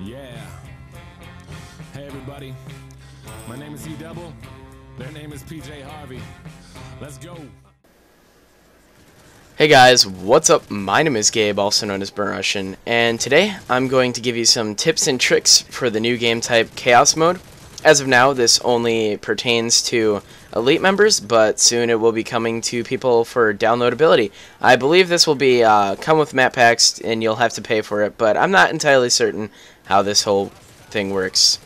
Yeah. Hey everybody, my name is E-Double, their name is PJ Harvey. Let's go. Hey guys, what's up? My name is Gabe, also known as Burnt Russian, and today I'm going to give you some tips and tricks for the new game type Chaos Mode. As of now, this only pertains to Elite members, but soon it will be coming to people for downloadability. I believe this will be come with map packs and you'll have to pay for it, but I'm not entirely certain how this whole thing works.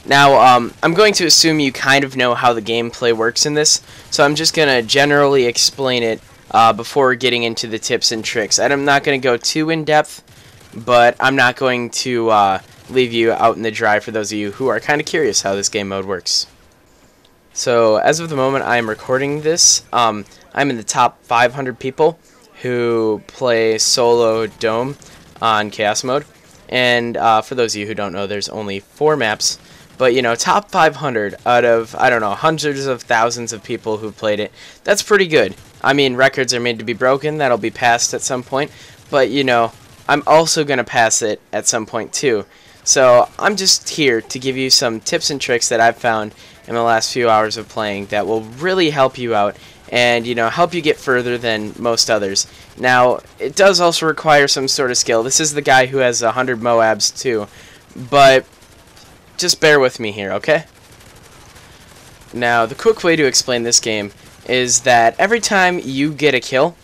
Now, I'm going to assume you kind of know how the gameplay works in this, so I'm just going to generally explain it before getting into the tips and tricks. I'm not going to go too in-depth, but I'm not going to leave you out in the dry for those of you who are kind of curious how this game mode works. So, as of the moment I am recording this, I'm in the top 500 people who play solo Dome on Chaos Mode. And for those of you who don't know, there's only 4 maps. But, you know, top 500 out of, I don't know, hundreds of thousands of people who played it. That's pretty good. I mean, records are made to be broken. That'll be passed at some point. But, you know, I'm also going to pass it at some point, too. So, I'm just here to give you some tips and tricks that I've found in the last few hours of playing that will really help you out and, you know, help you get further than most others. Now, it does also require some sort of skill. This is the guy who has 100 Moabs, too. But just bear with me here, okay? Now, the quick way to explain this game is that every time you get a kill,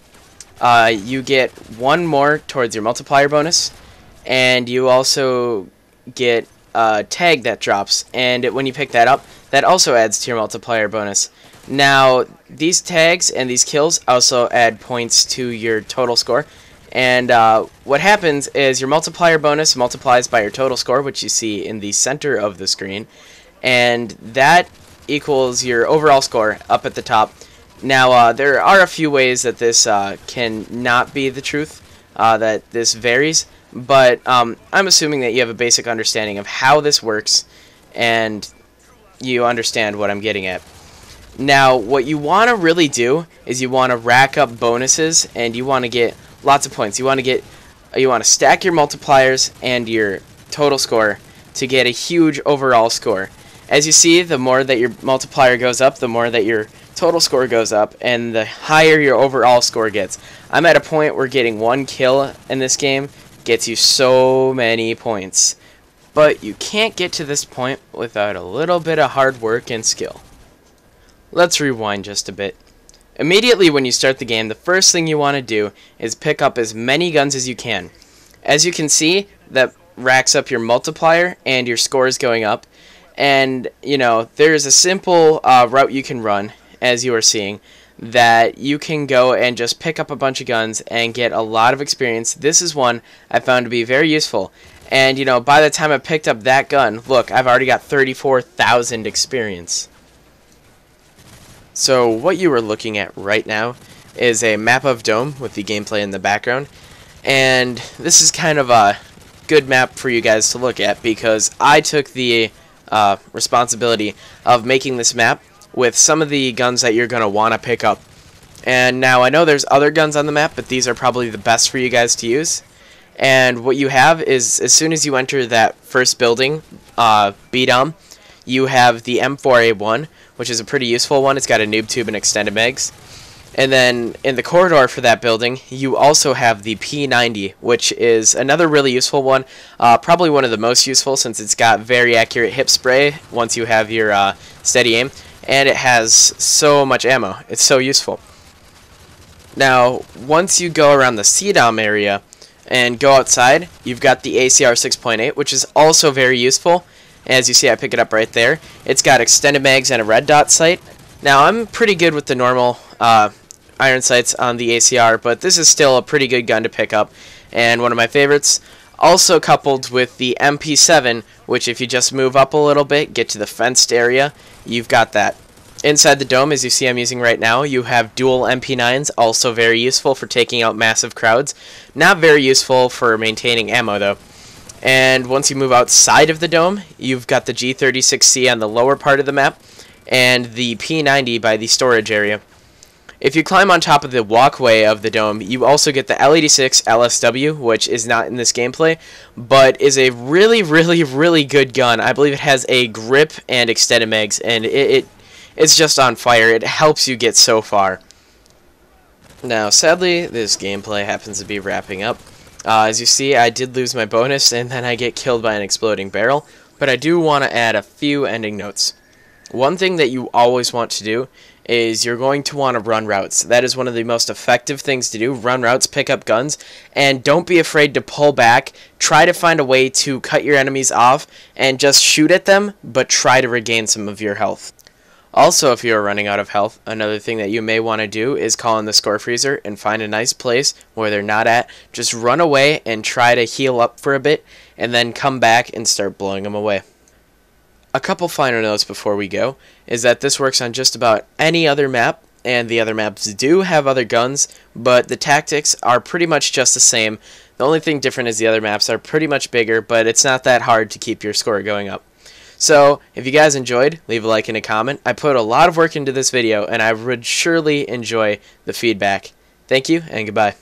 you get 1 more towards your multiplier bonus, and you also get a tag that drops, and when you pick that up, that also adds to your multiplier bonus. Now, these tags and these kills also add points to your total score. And what happens is your multiplier bonus multiplies by your total score, which you see in the center of the screen, and that equals your overall score up at the top. Now, there are a few ways that this can not be the truth, that this varies, but I'm assuming that you have a basic understanding of how this works, and you understand what I'm getting at. Now, what you want to really do is you want to rack up bonuses, and you want to get lots of points. You want to stack your multipliers and your total score to get a huge overall score. As you see, the more that your multiplier goes up, the more that your total score goes up, and the higher your overall score gets. I'm at a point where getting 1 kill in this game gets you so many points. But you can't get to this point without a little bit of hard work and skill. Let's rewind just a bit. Immediately when you start the game, the first thing you want to do is pick up as many guns as you can. As you can see, that racks up your multiplier and your score is going up. And, you know, there's a simple route you can run, as you are seeing, that you can go and just pick up a bunch of guns and get a lot of experience. This is one I found to be very useful. And, you know, by the time I picked up that gun, look, I've already got 34,000 experience. So what you are looking at right now is a map of Dome with the gameplay in the background, and this is kind of a good map for you guys to look at because I took the responsibility of making this map with some of the guns that you're going to want to pick up. And now I know there's other guns on the map, but these are probably the best for you guys to use. And what you have is, as soon as you enter that first building, B-Dom, you have the M4A1, which is a pretty useful one. It's got a noob tube and extended mags. And then in the corridor for that building, you also have the P90, which is another really useful one. Probably one of the most useful since it's got very accurate hip spray once you have your steady aim. And it has so much ammo. It's so useful. Now, once you go around the C-Dom area and go outside, you've got the ACR 6.8, which is also very useful. As you see, I pick it up right there. It's got extended mags and a red dot sight. Now, I'm pretty good with the normal iron sights on the ACR, but this is still a pretty good gun to pick up, and one of my favorites. Also coupled with the MP7, which if you just move up a little bit, get to the fenced area, you've got that. Inside the dome, as you see I'm using right now, you have dual MP9s, also very useful for taking out massive crowds. Not very useful for maintaining ammo, though. And once you move outside of the dome, you've got the G36C on the lower part of the map, and the P90 by the storage area. If you climb on top of the walkway of the dome, you also get the L86 LSW, which is not in this gameplay, but is a really, really, really good gun. I believe it has a grip and extended mags, and it's just on fire. It helps you get so far. Now, sadly, this gameplay happens to be wrapping up. As you see, I did lose my bonus, and then I get killed by an exploding barrel, but I do want to add a few ending notes. One thing that you always want to do is you're going to want to run routes. That is one of the most effective things to do. Run routes, pick up guns, and don't be afraid to pull back. Try to find a way to cut your enemies off and just shoot at them, but try to regain some of your health. Also, if you're running out of health, another thing that you may want to do is call in the score freezer and find a nice place where they're not at. Just run away and try to heal up for a bit, and then come back and start blowing them away. A couple final notes before we go is that this works on just about any other map, and the other maps do have other guns, but the tactics are pretty much just the same. The only thing different is the other maps are pretty much bigger, but it's not that hard to keep your score going up. So, if you guys enjoyed, leave a like and a comment. I put a lot of work into this video, and I would surely enjoy the feedback. Thank you, and goodbye.